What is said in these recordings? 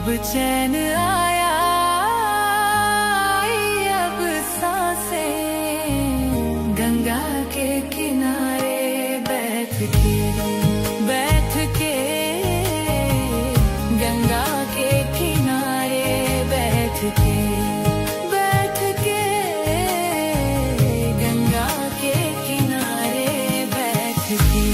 चैन आया, अब सांसें गंगा के किनारे बैठ के गंगा के किनारे बैठ के गंगा के किनारे बैठ के।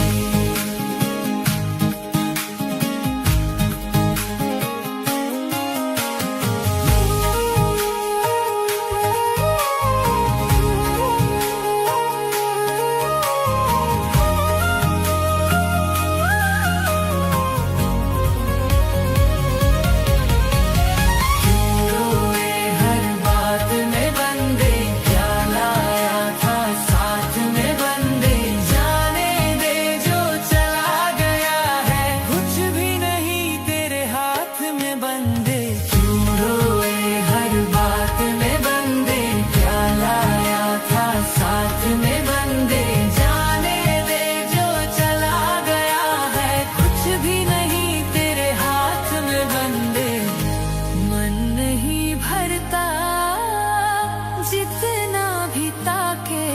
जितना भी ताके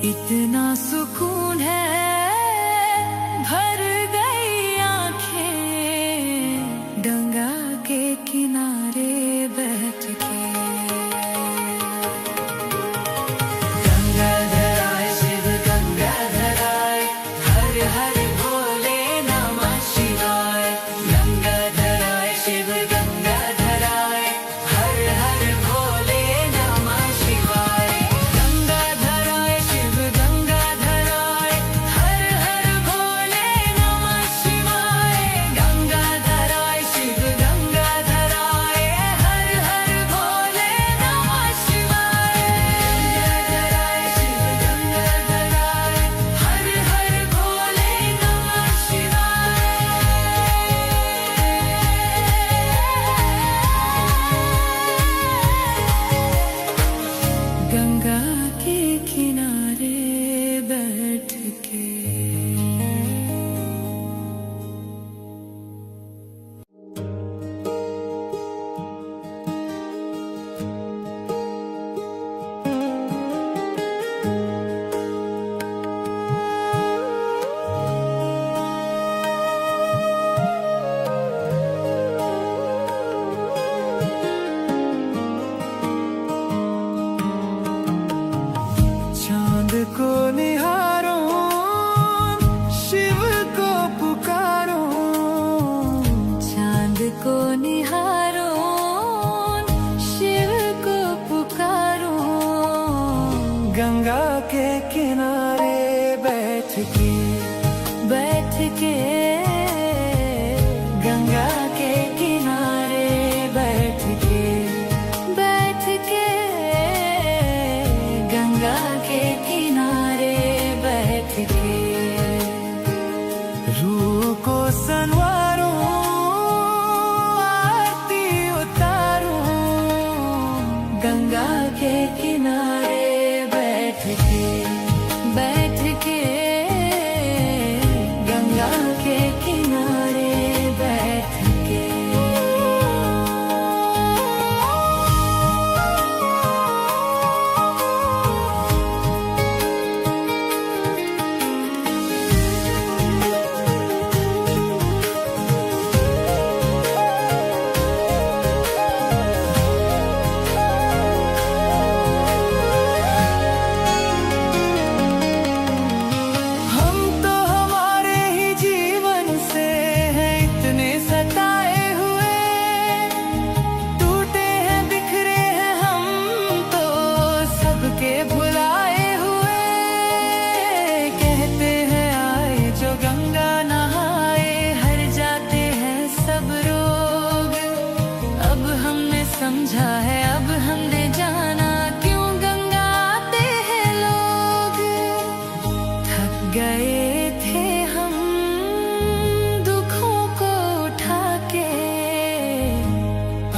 इतना सुकून है, भर गई आंखें गंगा के किनारे बैठ के। गंगाधर आए शिव गंगाधर आए, हर हर भोले नमः शिवाय। गंगाधर आए शिव गंगाधर आए, हर हर भोले नमः शिवाय। गंगाधर आए शिव गंगाधर आए, हर हर भोले नमः शिवाय। गंगाधर आए शिव गंगाधर आए, हर हर भोले नमः शिवाय। गंगाधर आए शिव गंगाधर आए, हर हर भोले नमः शिवाय। गंगा के किनारे बैठ के। चांद को निहारो, शिव को पुकारो। चांद को निहारो, शिव को पुकारो। गंगा के किनारे बैठ के गंगा के किनारे बैठ के गंगा के किनारे बैठ के। रूह को संवारो, आरती उतारो। गंगा के किनारे बैठ के गंगा के किनारे बैठ के। हम तो हमारे ही जीवन से हैं इतने सताए हुए, टूटे हैं बिखरे हैं हम तो सबके भुलाए हुए। कहते हैं आए जो गंगा नहाए, हर जाते हैं सब रोग। अब हमने समझा है, अब हमने जाना क्यों गंगा आते हैं लोग। थक गए थे हम दुखों को उठा के,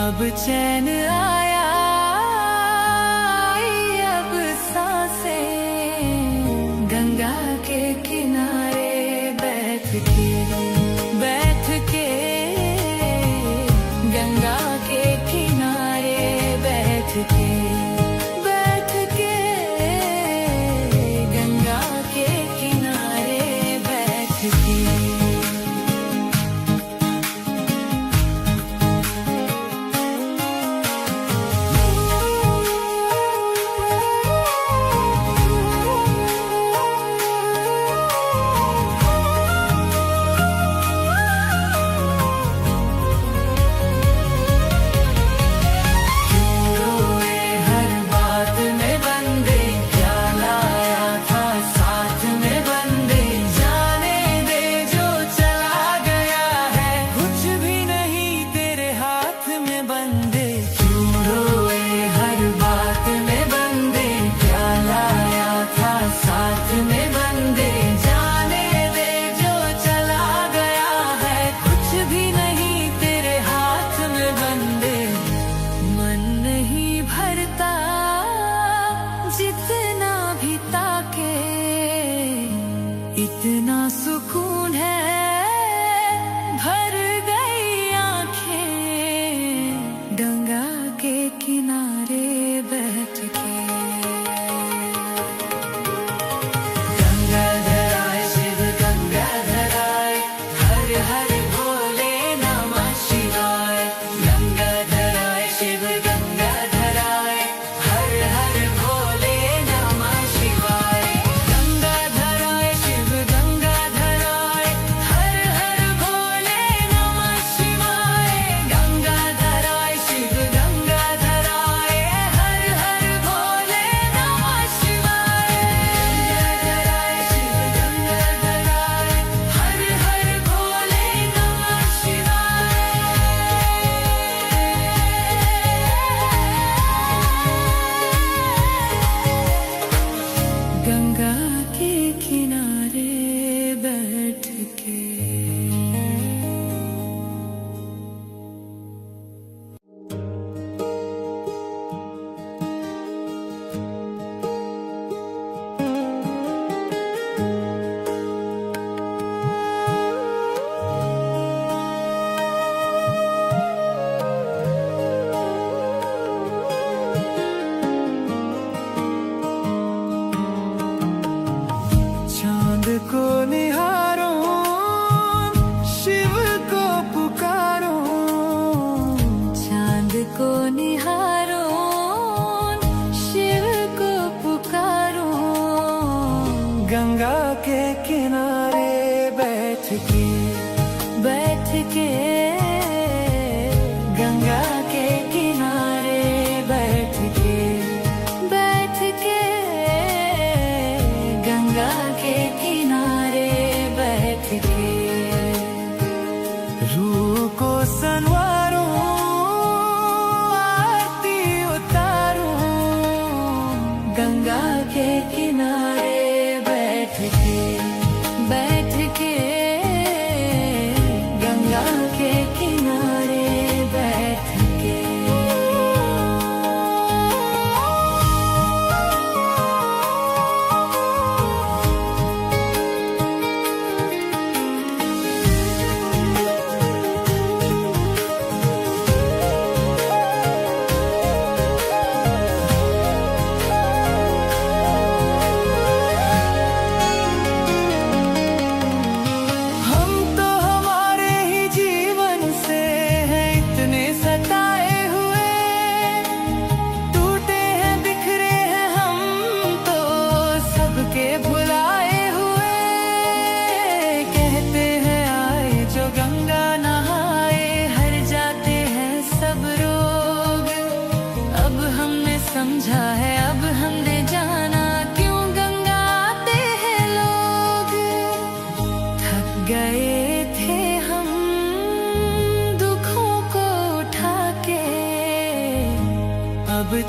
अब चैन आया, अब सांसें गंगा के किनारे बैठ के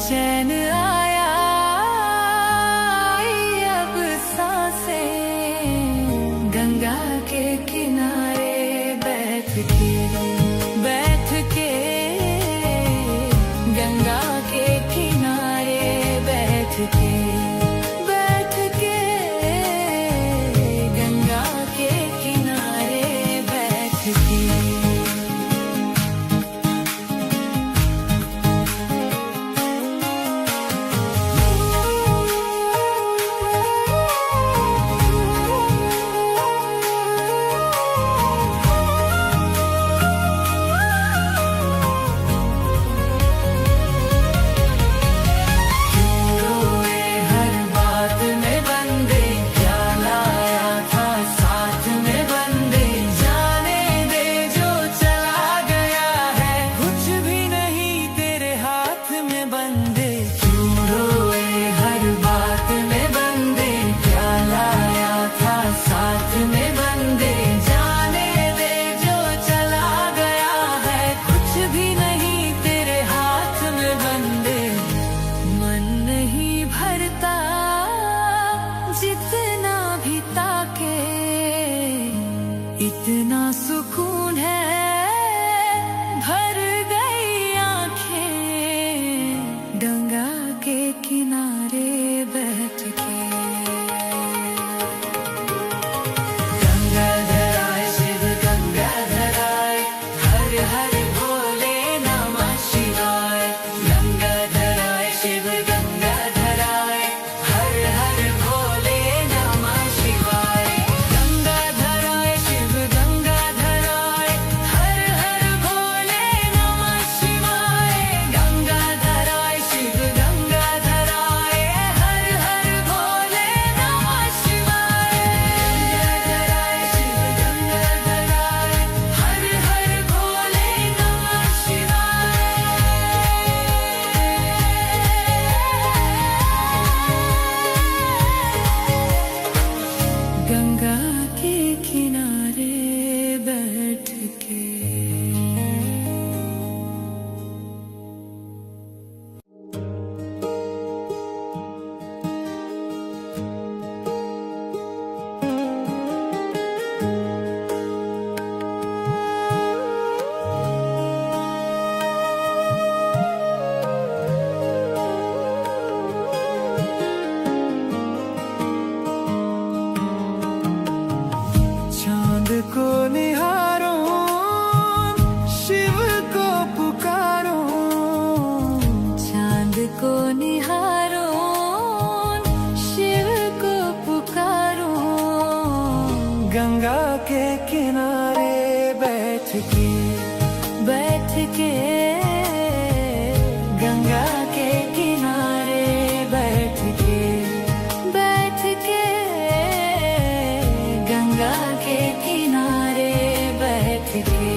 चैन आया, अब सांसें गंगा के किनारे बैठ के गंगा के किनारे बैठ के गंगा के किनारे बैठ के। जितना भी ताके इतना सुकून है, भर गई आंखें गंगा के किनारे बैठ के। गंगाधराय शिव गंगाधराय, हर हर भोले नमः शिवाय। गंगाधराय शिव गंगाधराय, हर हर भोले नमः शिवाय। गंगाधराय शिव गंगाधराय, हर हर भोले नमः शिवाय। गंगाधराय शिव गंगाधराय, हर हर भोले नमः शिवाय। गंगाधराय शिव गंगाधराय, हर हर भोले नमः शिवाय। गंगा के किनारे बैठ के। चांद को निहारो, शिव को पुकारो। चांद को निहारो, शिव को पुकारो। गंगा के किनारे बैठ के गंगा के किनारे बैठ के गंगा के किनारे बैठ के।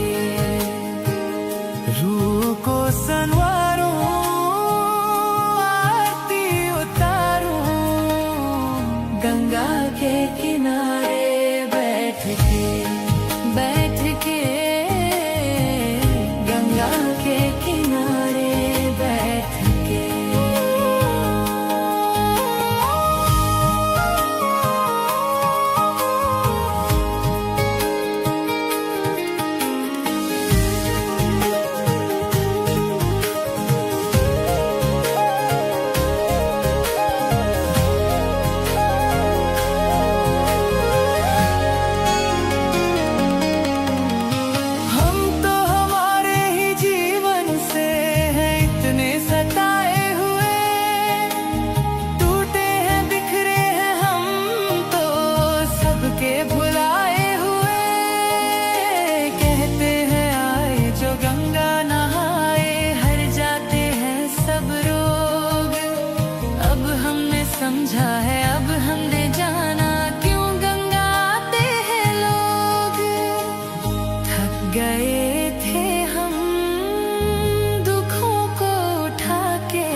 रूह को संवारो, आरती उतारो। गंगा के किनारे बैठ के गंगा के किनारे बैठ के। हम तो हमारे ही जीवन से हैं इतने सताए हुए, टूटे हैं बिखरे हैं हम तो सबके भुलाए हुए। कहते हैं आए जो गंगा नहाए, हर जाते हैं सब रोग। अब हमने समझा है, अब हमने जाना क्यों गंगा आते हैं लोग। थक गए थे हम दुखों को उठा के,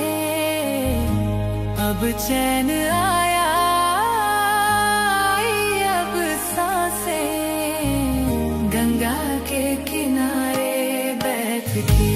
अब चैन आया, अब सांसें गंगा के किनारे बैठ के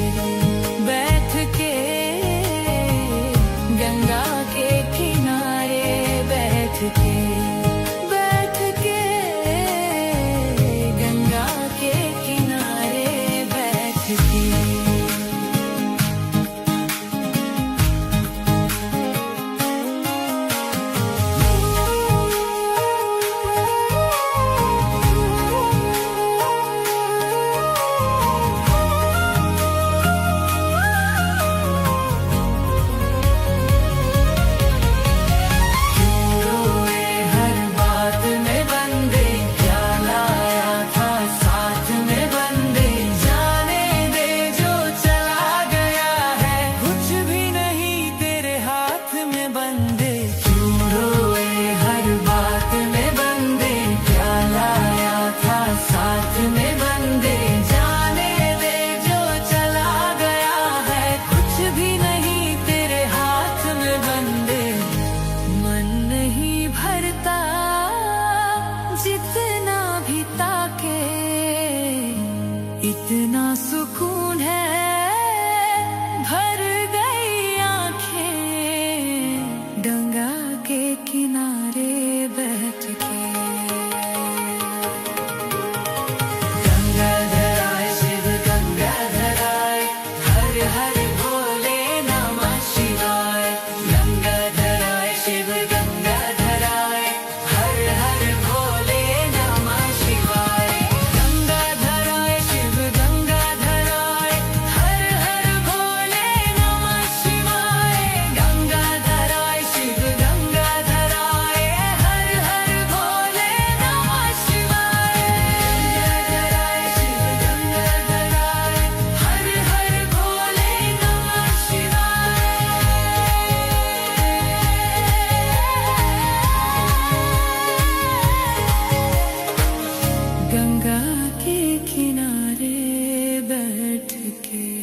बैठ के।